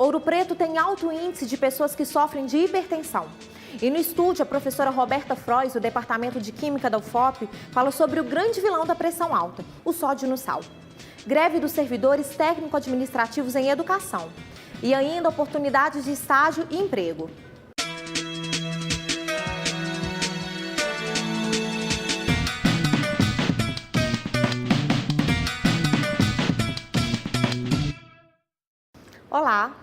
Ouro Preto tem alto índice de pessoas que sofrem de hipertensão. E no estúdio, a professora Roberta Frois, do Departamento de Química da UFOP, fala sobre o grande vilão da pressão alta, o sódio no sal. Greve dos servidores técnico-administrativos em educação. E ainda oportunidades de estágio e emprego. Olá!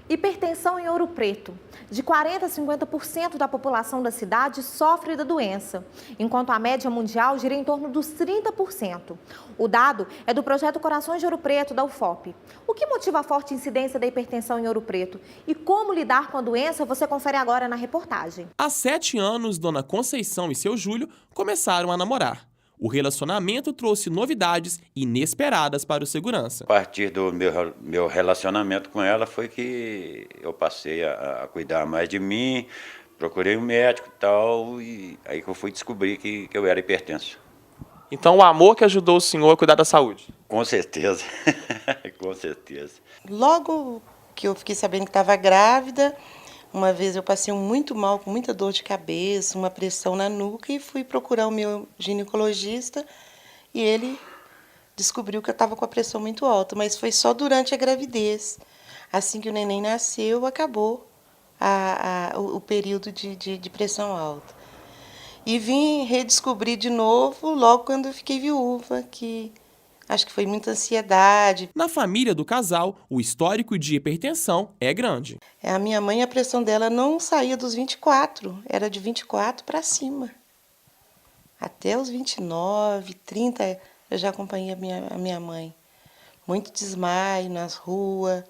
Hipertensão em Ouro Preto. De 40% a 50% da população da cidade sofre da doença, enquanto a média mundial gira em torno dos 30%. O dado é do projeto Corações de Ouro Preto, da UFOP. O que motiva a forte incidência da hipertensão em Ouro Preto? E como lidar com a doença, você confere agora na reportagem. Há 7 anos, Dona Conceição e seu Júlio começaram a namorar. O relacionamento trouxe novidades inesperadas para o segurança. A partir do meu relacionamento com ela foi que eu passei a cuidar mais de mim, procurei um médico e tal, e aí que eu fui descobrir que eu era hipertenso. Então o amor que ajudou o senhor a cuidar da saúde? Com certeza, com certeza. Logo que eu fiquei sabendo que estava grávida, uma vez eu passei muito mal, com muita dor de cabeça, uma pressão na nuca, e fui procurar o meu ginecologista e ele descobriu que eu estava com a pressão muito alta, mas foi só durante a gravidez. Assim que o neném nasceu, acabou o período de pressão alta. E vim redescobrir de novo logo quando eu fiquei viúva, que acho que foi muita ansiedade. Na família do casal, o histórico de hipertensão é grande. A minha mãe, a pressão dela não saía dos 24, era de 24 para cima. Até os 29, 30, eu já acompanhei a minha mãe. Muito desmaio nas ruas,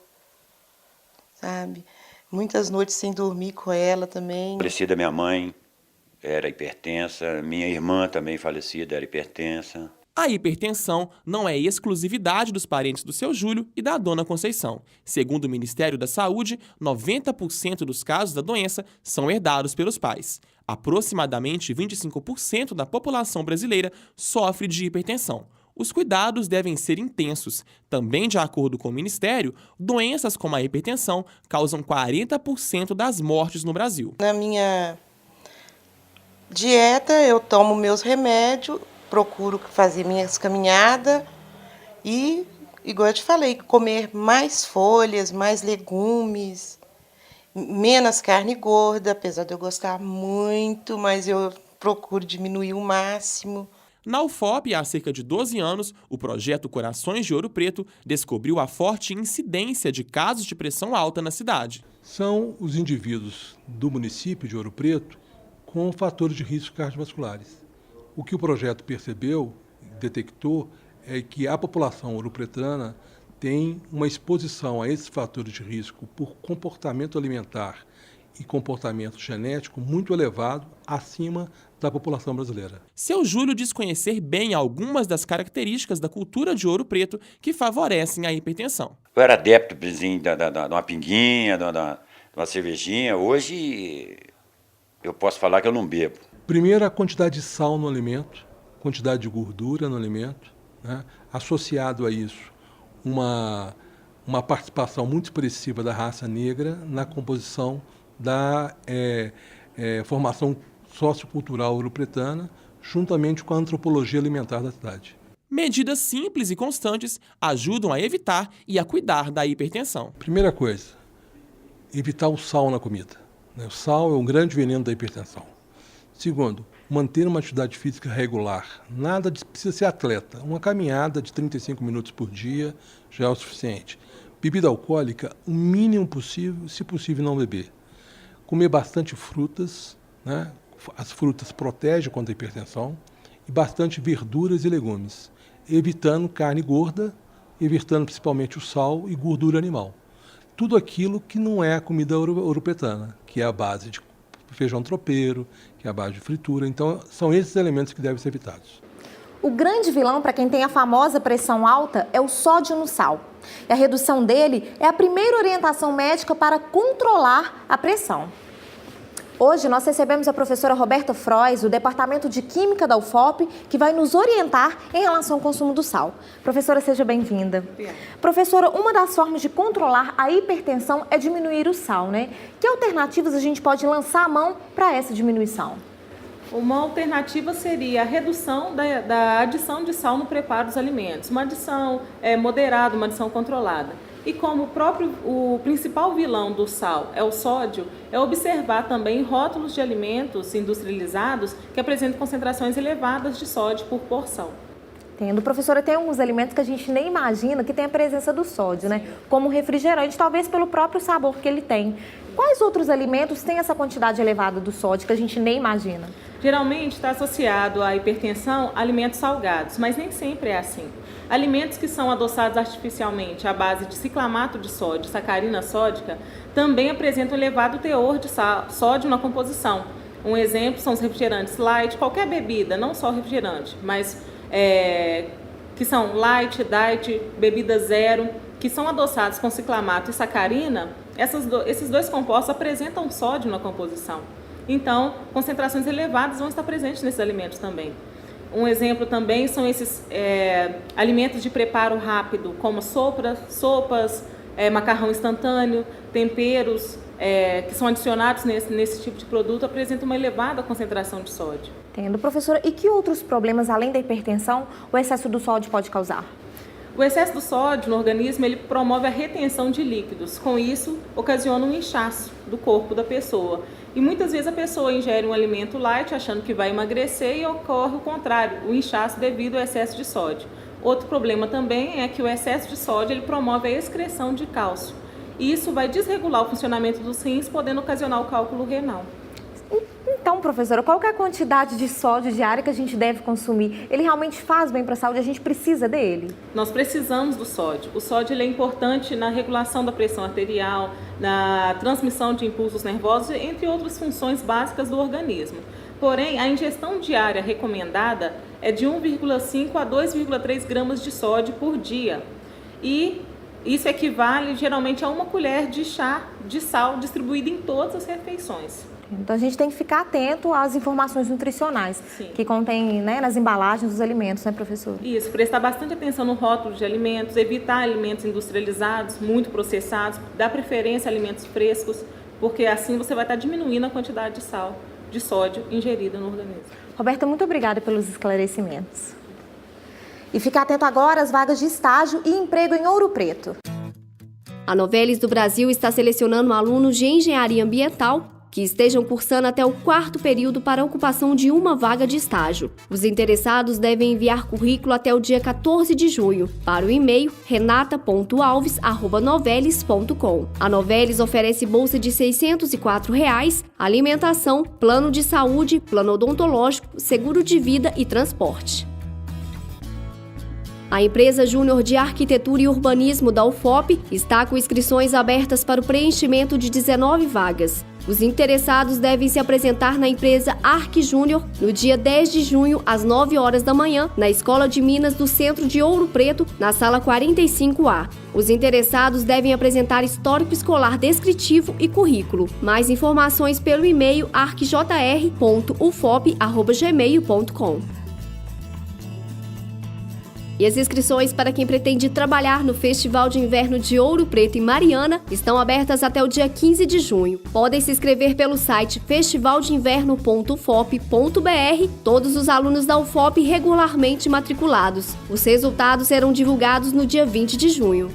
sabe? Muitas noites sem dormir com ela também. Falecida minha mãe era hipertensa, minha irmã também falecida era hipertensa. A hipertensão não é exclusividade dos parentes do seu Júlio e da Dona Conceição. Segundo o Ministério da Saúde, 90% dos casos da doença são herdados pelos pais. Aproximadamente 25% da população brasileira sofre de hipertensão. Os cuidados devem ser intensos. Também, de acordo com o Ministério, doenças como a hipertensão causam 40% das mortes no Brasil. Na minha dieta, eu tomo meus remédios, procuro fazer minhas caminhadas e, igual eu te falei, comer mais folhas, mais legumes, menos carne gorda, apesar de eu gostar muito, mas eu procuro diminuir o máximo. Na UFOP, há cerca de 12 anos, o projeto Corações de Ouro Preto descobriu a forte incidência de casos de pressão alta na cidade. São os indivíduos do município de Ouro Preto com fatores de risco cardiovasculares. O que o projeto percebeu, detectou, é que a população ouropretana tem uma exposição a esses fatores de risco por comportamento alimentar e comportamento genético muito elevado acima da população brasileira. Seu Júlio diz conhecer bem algumas das características da cultura de Ouro Preto que favorecem a hipertensão. Eu era adepto de uma pinguinha, de uma cervejinha. Hoje eu posso falar que eu não bebo. Primeiro, a quantidade de sal no alimento, quantidade de gordura no alimento, né? Associado a isso, uma participação muito expressiva da raça negra na composição da formação sociocultural ouropretana, juntamente com a antropologia alimentar da cidade. Medidas simples e constantes ajudam a evitar e a cuidar da hipertensão. Primeira coisa, evitar o sal na comida. O sal é um grande veneno da hipertensão. Segundo, manter uma atividade física regular. Precisa ser atleta. Uma caminhada de 35 minutos por dia já é o suficiente. Bebida alcoólica, o mínimo possível, se possível não beber. Comer bastante frutas, né? As frutas protegem contra a hipertensão. E bastante verduras e legumes. Evitando carne gorda, evitando principalmente o sal e gordura animal. Tudo aquilo que não é a comida ouropretana, que é a base de feijão tropeiro, que é a base de fritura. Então, são esses elementos que devem ser evitados. O grande vilão para quem tem a famosa pressão alta é o sódio no sal. E a redução dele é a primeira orientação médica para controlar a pressão. Hoje nós recebemos a professora Roberta Frois, do Departamento de Química da UFOP, que vai nos orientar em relação ao consumo do sal. Professora, seja bem-vinda. Professora, uma das formas de controlar a hipertensão é diminuir o sal, né? Que alternativas a gente pode lançar a mão para essa diminuição? Uma alternativa seria a redução da adição de sal no preparo dos alimentos. Uma adição moderada, uma adição controlada. E como o principal vilão do sal é o sódio, é observar também rótulos de alimentos industrializados que apresentam concentrações elevadas de sódio por porção. Entendo. Professora, tem alguns alimentos que a gente nem imagina que tem a presença do sódio, né? Como o refrigerante, talvez pelo próprio sabor que ele tem. Quais outros alimentos têm essa quantidade elevada do sódio que a gente nem imagina? Geralmente está associado à hipertensão alimentos salgados, mas nem sempre é assim. Alimentos que são adoçados artificialmente à base de ciclamato de sódio, sacarina sódica, também apresentam elevado teor de sódio na composição. Um exemplo são os refrigerantes light, qualquer bebida, não só refrigerante, mas que são light, diet, bebida zero, que são adoçados com ciclamato e sacarina. Esses dois compostos apresentam sódio na composição. Então, concentrações elevadas vão estar presentes nesses alimentos também. Um exemplo também são esses alimentos de preparo rápido, como sopas, macarrão instantâneo, temperos que são adicionados nesse tipo de produto, apresentam uma elevada concentração de sódio. Entendo. Professora, e que outros problemas, além da hipertensão, o excesso do sódio pode causar? O excesso do sódio no organismo ele promove a retenção de líquidos. Com isso, ocasiona um inchaço do corpo da pessoa. E muitas vezes a pessoa ingere um alimento light achando que vai emagrecer e ocorre o contrário, o inchaço devido ao excesso de sódio. Outro problema também é que o excesso de sódio ele promove a excreção de cálcio. E isso vai desregular o funcionamento dos rins, podendo ocasionar o cálculo renal. Então, professora, qual que é a quantidade de sódio diária que a gente deve consumir? Ele realmente faz bem para a saúde? A gente precisa dele? Nós precisamos do sódio. O sódio ele é importante na regulação da pressão arterial, na transmissão de impulsos nervosos, entre outras funções básicas do organismo. Porém, a ingestão diária recomendada é de 1,5 a 2,3 gramas de sódio por dia. E isso equivale geralmente a 1 colher de chá de sal distribuída em todas as refeições. Então a gente tem que ficar atento às informações nutricionais. Sim. Que contém, né, nas embalagens dos alimentos, né, professor? Isso, prestar bastante atenção no rótulo de alimentos, evitar alimentos industrializados, muito processados, dar preferência a alimentos frescos, porque assim você vai estar diminuindo a quantidade de sódio ingerida no organismo. Roberta, muito obrigada pelos esclarecimentos. E fica atento agora às vagas de estágio e emprego em Ouro Preto. A Novelis do Brasil está selecionando alunos de engenharia ambiental que estejam cursando até o 4º período para a ocupação de uma vaga de estágio. Os interessados devem enviar currículo até o dia 14 de junho para o e-mail renata.alves@novelis.com. A Novelis oferece bolsa de R$ 604, alimentação, plano de saúde, plano odontológico, seguro de vida e transporte. A empresa Júnior de Arquitetura e Urbanismo da UFOP está com inscrições abertas para o preenchimento de 19 vagas. Os interessados devem se apresentar na empresa Arq Júnior no dia 10 de junho, às 9 horas da manhã, na Escola de Minas do Centro de Ouro Preto, na sala 45A. Os interessados devem apresentar histórico escolar descritivo e currículo. Mais informações pelo e-mail arcjr.ufop@gmail.com. E as inscrições para quem pretende trabalhar no Festival de Inverno de Ouro Preto em Mariana estão abertas até o dia 15 de junho. Podem se inscrever pelo site festivaldeinverno.ufop.br, todos os alunos da UFOP regularmente matriculados. Os resultados serão divulgados no dia 20 de junho.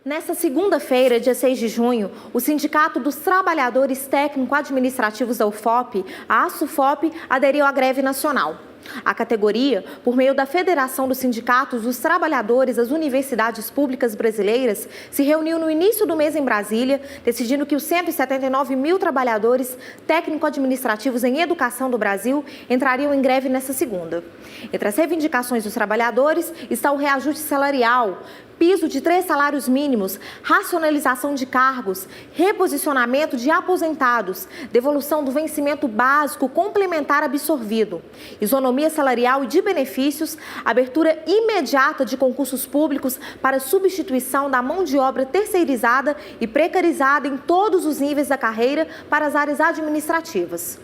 Nesta segunda-feira, dia 6 de junho, o Sindicato dos Trabalhadores Técnico-Administrativos da UFOP, a ASUFOP, aderiu à greve nacional. A categoria, por meio da Federação dos Sindicatos dos Trabalhadores das Universidades Públicas Brasileiras, se reuniu no início do mês em Brasília, decidindo que os 179 mil trabalhadores técnico-administrativos em educação do Brasil entrariam em greve nesta segunda. Entre as reivindicações dos trabalhadores está o reajuste salarial, piso de 3 salários mínimos, racionalização de cargos, reposicionamento de aposentados, devolução do vencimento básico complementar absorvido, isonomia economia salarial e de benefícios, abertura imediata de concursos públicos para substituição da mão de obra terceirizada e precarizada em todos os níveis da carreira para as áreas administrativas.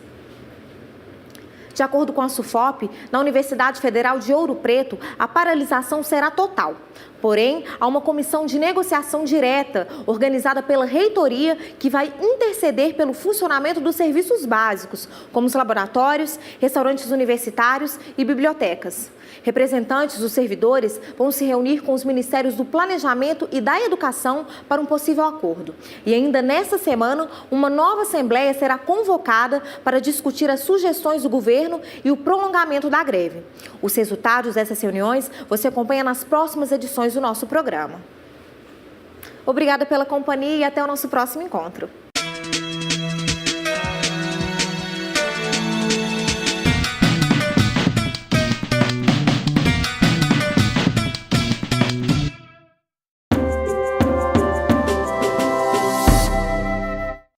De acordo com a SUFOP, na Universidade Federal de Ouro Preto, a paralisação será total. Porém, há uma comissão de negociação direta, organizada pela reitoria, que vai interceder pelo funcionamento dos serviços básicos, como os laboratórios, restaurantes universitários e bibliotecas. Representantes dos servidores vão se reunir com os Ministérios do Planejamento e da Educação para um possível acordo. E ainda nesta semana, uma nova assembleia será convocada para discutir as sugestões do governo e o prolongamento da greve. Os resultados dessas reuniões você acompanha nas próximas edições do nosso programa. Obrigada pela companhia e até o nosso próximo encontro.